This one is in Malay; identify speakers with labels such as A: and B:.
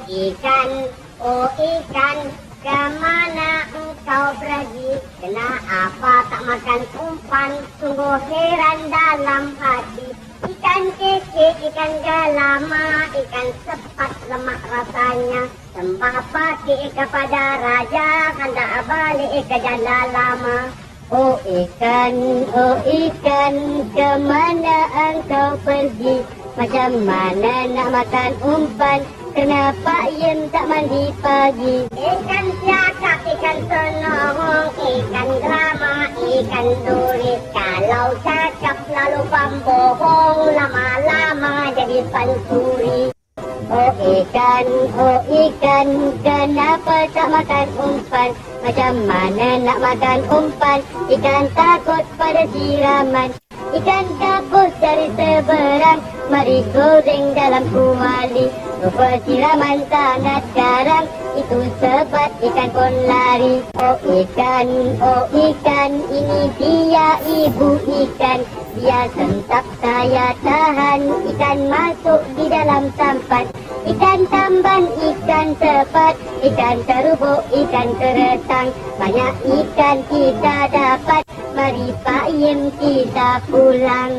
A: ikan, oh ikan, kemana engkau pergi? Kenapa tak makan umpan? Sungguh heran dalam hati. Ikan keke, ikan galama, ikan sepat lemak rasanya. Sembah pati kepada raja, hendak balik ke janda lama. Oh ikan, kemana engkau pergi? Macam mana nak makan umpan? Kenapa iem tak mandi pagi? Ikan siakap, ikan senong, ikan drama, ikan duri. Kalau cakap lalu pembohong, lama-lama jadi pansuri. Oh ikan, kenapa tak makan umpan? Macam mana nak makan umpan? Ikan takut pada siraman. Ikan gabus dari seberang, mari goreng dalam kuali. Rupa siraman sangat garang, itu sebab ikan pun lari. Oh ikan, ini dia ibu ikan. Dia sentap saya tahan, ikan masuk di dalam sampan. Ikan tamban, ikan sepat, ikan terubuk, ikan keretang. Banyak ikan kita dapat, mari Pak Yim kita pulang.